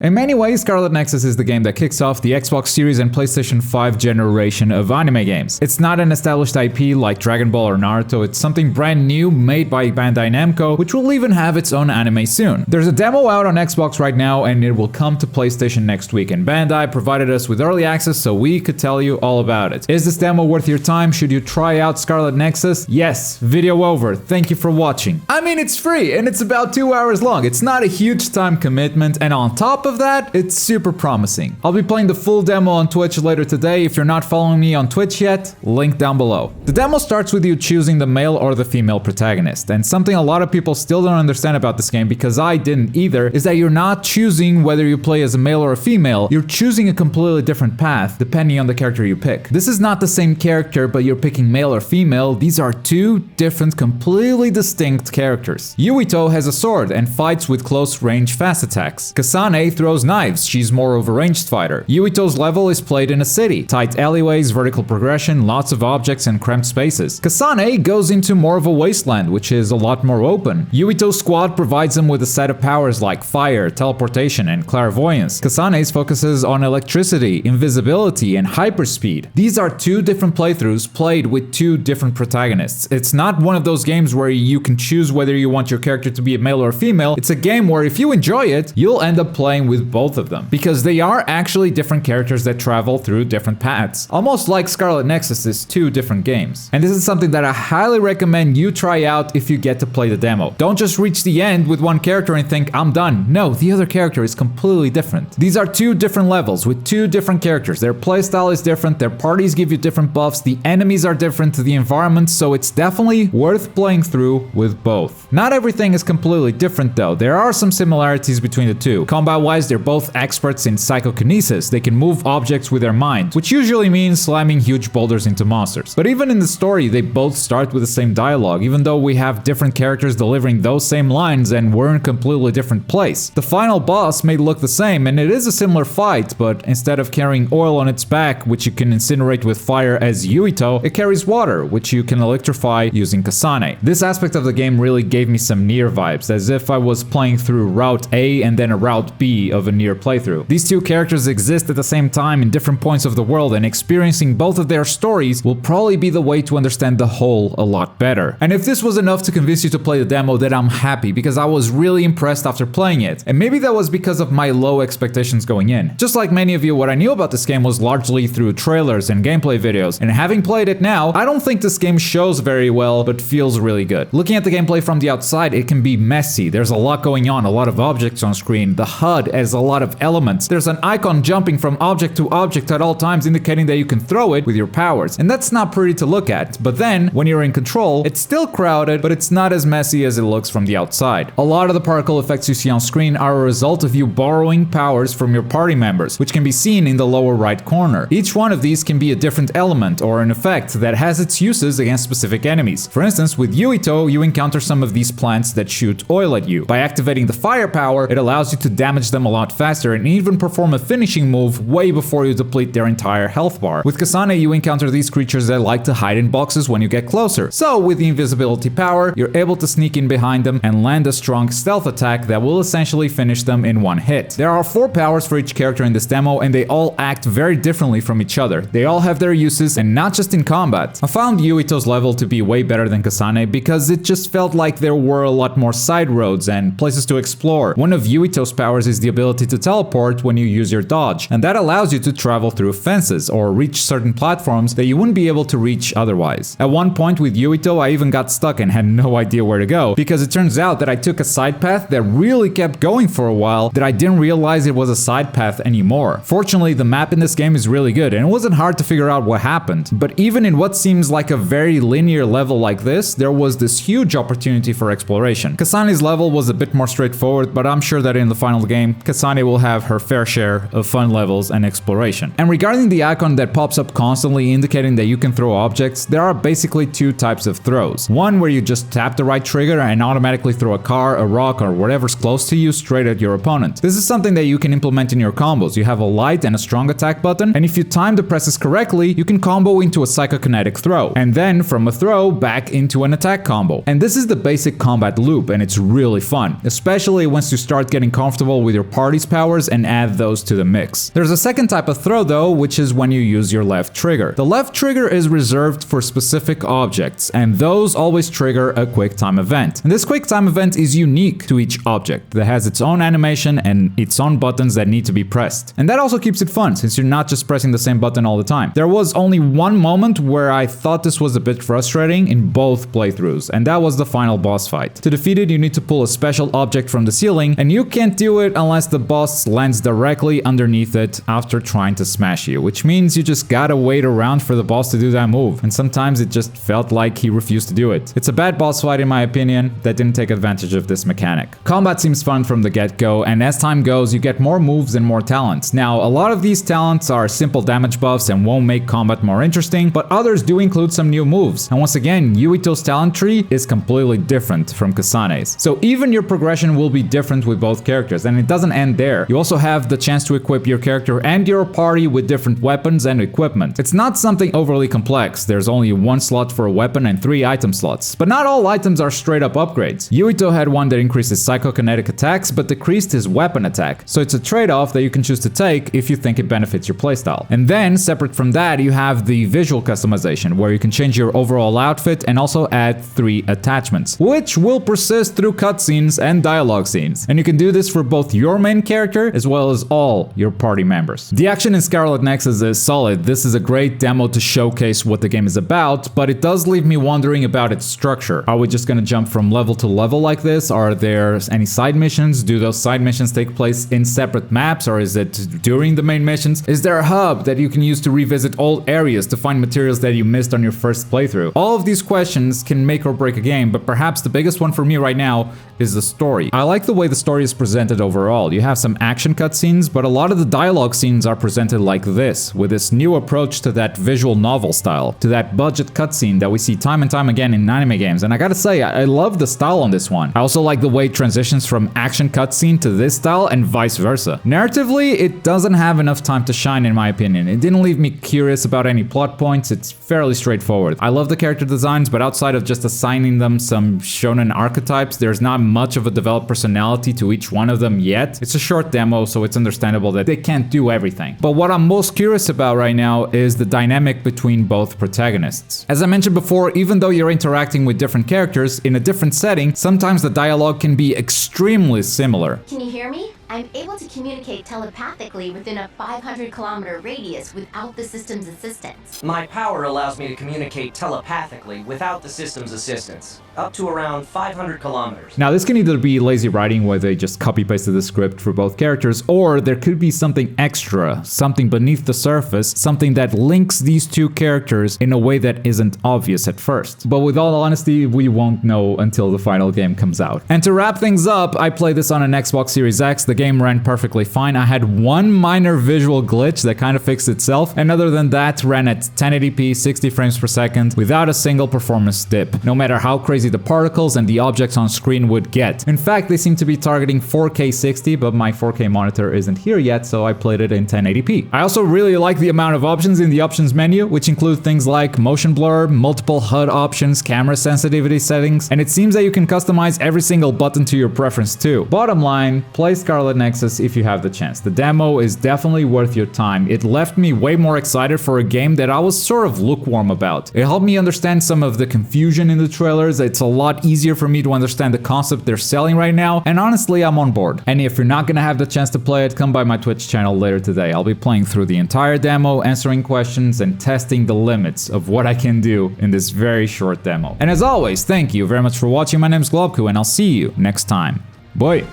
In many ways, Scarlet Nexus is the game that kicks off the Xbox Series and PlayStation 5 generation of anime games. It's not an established IP like Dragon Ball or Naruto, it's something brand new made by Bandai Namco, which will even have its own anime soon. There's a demo out on Xbox right now and it will come to PlayStation next week, and Bandai provided us with early access so we could tell you all about it. Is this demo worth your time? Should you try out Scarlet Nexus? Yes, video over. Thank you for watching. I mean, it's free and it's about 2 hours long. It's not a huge time commitment, and on top of that, it's super promising. I'll be playing the full demo on Twitch later today. If you're not following me on Twitch yet, link down below. The demo starts with you choosing the male or the female protagonist, and something a lot of people still don't understand about this game, because I didn't either, is that you're not choosing whether you play as a male or a female, you're choosing a completely different path depending on the character you pick. This is not the same character, but you're picking male or female. These are two different, completely distinct characters. Yuito has a sword and fights with close range fast attacks. Kasane throws knives, she's more of a ranged fighter. Yuito's level is played in a city. Tight alleyways, vertical progression, lots of objects and cramped spaces. Kasane goes into more of a wasteland, which is a lot more open. Yuito's squad provides him with a set of powers like fire, teleportation, and clairvoyance. Kasane's focuses on electricity, invisibility, and hyperspeed. These are two different playthroughs played with two different protagonists. It's not one of those games where you can choose whether you want your character to be a male or a female. It's a game where if you enjoy it, you'll end up playing with both of them, because they are actually different characters that travel through different paths, almost like Scarlet Nexus is two different games. And this is something that I highly recommend you try out if you get to play the demo. Don't just reach the end with one character and think, I'm done. No, the other character is completely different. These are two different levels with two different characters. Their playstyle is different, their parties give you different buffs, the enemies are different, the environment, so it's definitely worth playing through with both. Not everything is completely different though. There are some similarities between the two. Combat-wise, they're both experts in psychokinesis. They can move objects with their mind, which usually means slamming huge boulders into monsters. But even in the story, they both start with the same dialogue, even though we have different characters delivering those same lines and we're in a completely different place. The final boss may look the same, and it is a similar fight, but instead of carrying oil on its back, which you can incinerate with fire as Yuito, it carries water, which you can electrify using Kasane. This aspect of the game really gave me some Nier vibes, as if I was playing through Route A and then a Route B of a Nier playthrough. These two characters exist at the same time in different points of the world, and experiencing both of their stories will probably be the way to understand the whole a lot better. And if this was enough to convince you to play the demo, then I'm happy, because I was really impressed after playing it. And maybe that was because of my low expectations going in. Just like many of you, what I knew about this game was largely through trailers and gameplay videos, and having played it now, I don't think this game shows very well, but feels really good. Looking at the gameplay from the outside, it can be messy. There's a lot going on, a lot of objects on screen. The HUD has a lot of elements. There's an icon jumping from object to object at all times, indicating that you can throw it with your powers. And that's not pretty to look at. But then, when you're in control, it's still crowded, but it's not as messy as it looks from the outside. A lot of the particle effects you see on screen are a result of you borrowing powers from your party members, which can be seen in the lower right corner. Each one of these can be a different element or an effect that has its uses against specific enemies. For instance, with Yuito, you encounter some of these plants that shoot oil at you. By activating the fire power, it allows you to damage them a lot faster and even perform a finishing move way before you deplete their entire health bar. With Kasane, you encounter these creatures that like to hide in boxes when you get closer. So with the invisibility power, you're able to sneak in behind them and land a strong stealth attack that will essentially finish them in one hit. There are 4 powers for each character in this demo, and they all act very differently from each other. They all have their uses, and not just in combat. I found Yuito's level to be way better than Kasane because it just felt like there were a lot more side roads and places to explore. One of Yuito's powers is the ability to teleport when you use your dodge, and that allows you to travel through fences or reach certain platforms that you wouldn't be able to reach otherwise. At one point with Yuito, I even got stuck and had no idea where to go, because it turns out that I took a side path that really kept going for a while that I didn't realize it was a side path anymore. Fortunately, the map in this game is really good, and it wasn't hard to figure out what happened. But even in what seems like a very linear level like this, there was this huge opportunity for exploration. Kasane's level was a bit more straightforward, but I'm sure that in the final game, Kasane will have her fair share of fun levels and exploration. And regarding the icon that pops up constantly indicating that you can throw objects, there are basically 2 types of throws. One where you just tap the right trigger and automatically throw a car, a rock, or whatever's close to you straight at your opponent. This is something that you can implement in your combos. You have a light and a strong attack button, and if you time the presses correctly, you can combo into a psychokinetic throw, and then from a throw back into an attack combo. And this is the basic combat loop, and it's really fun, especially once you start getting comfortable with your party's powers and add those to the mix. There's a second type of throw though, which is when you use your left trigger. The left trigger is reserved for specific objects, and those always trigger a quick time event. And this quick time event is unique to each object that has its own animation and its own buttons that need to be pressed. And that also keeps it fun, since you're not just pressing the same button all the time. There was only one moment where I thought this was a bit frustrating in both playthroughs, and that was the final boss fight. To defeat it, you need to pull a special object from the ceiling, and you can't do it unless the boss lands directly underneath it after trying to smash you, which means you just gotta wait around for the boss to do that move, and sometimes it just felt like he refused to do it. It's a bad boss fight in my opinion that didn't take advantage of this mechanic. Combat seems fun from the get-go, and as time goes you get more moves and more talents. Now, a lot of these talents are simple damage buffs and won't make combat more interesting, but others do include some new moves. And once again, Yuito's talent tree is completely different from Kasane's. So even your progression will be different with both characters, and it doesn't end there. You also have the chance to equip your character and your party with different weapons and equipment. It's not something overly complex. There's only one slot for a weapon and 3 item slots. But not all items are straight up upgrades. Yuito had one that increases psychokinetic attacks but decreased his weapon attack. So it's a trade-off that you can choose to take if you think it benefits your playstyle. And then, separate from that, you have the visual customization, where you can change your overall outfit and also add 3 attachments, which will persist through cutscenes and dialogue scenes. And you can do this for both your main character as well as all your party members. The action in Scarlet Nexus is solid. This is a great demo to showcase what the game is about, but it does leave me wondering about its structure. Are we just gonna jump from level to level like this? Are there any side missions? Do those side missions take place in separate maps, or is it during the main missions? Is there a hub that you can use to revisit old areas to find materials that you missed on your first playthrough? All of these questions can make or break a game, but perhaps the biggest one for me right now is the story. I like the way the story is presented overall. You have some action cutscenes, but a lot of the dialogue scenes are presented like this, with this new approach to that visual novel style, to that budget cutscene that we see time and time again in anime games. And I gotta say, I love the style on this one. I also like the way it transitions from action cutscene to this style and vice versa. Narratively, it doesn't have enough time to shine in my opinion. It didn't leave me curious about any plot points. It's fairly straightforward. I love the character designs, but outside of just assigning them some shonen archetypes, there's not much of a developed personality to each one of them yet. It's a short demo, so it's understandable that they can't do everything. But what I'm most curious about right now is the dynamic between both protagonists. As I mentioned before, even though you're interacting with different characters in a different setting, sometimes the dialogue can be extremely similar. Can you hear me? I'm able to communicate telepathically within a 500-kilometer radius without the system's assistance. My power allows me to communicate telepathically without the system's assistance, up to around 500 kilometers. Now, this can either be lazy writing where they just copy-pasted the script for both characters, or there could be something extra, something beneath the surface, something that links these two characters in a way that isn't obvious at first. But with all honesty, we won't know until the final game comes out. And to wrap things up, I played this on an Xbox Series X. The game ran perfectly fine. I had one minor visual glitch that kind of fixed itself, and other than that, ran at 1080p 60 frames per second without a single performance dip, no matter how crazy the particles and the objects on screen would get. In fact, they seem to be targeting 4K 60, but my 4K monitor isn't here yet, so I played it in 1080p. I also really like the amount of options in the options menu, which include things like motion blur, multiple HUD options, camera sensitivity settings, and it seems that you can customize every single button to your preference too. Bottom line, play Scarlet Nexus if you have the chance. The demo is definitely worth your time. It left me way more excited for a game that I was sort of lukewarm about. It helped me understand some of the confusion in the trailers. It's a lot easier for me to understand the concept they're selling right now, and honestly, I'm on board. And if you're not gonna have the chance to play it, come by my Twitch channel later today. I'll be playing through the entire demo, answering questions, and testing the limits of what I can do in this very short demo. And as always, thank you very much for watching. My name's Globku, and I'll see you next time. Bye!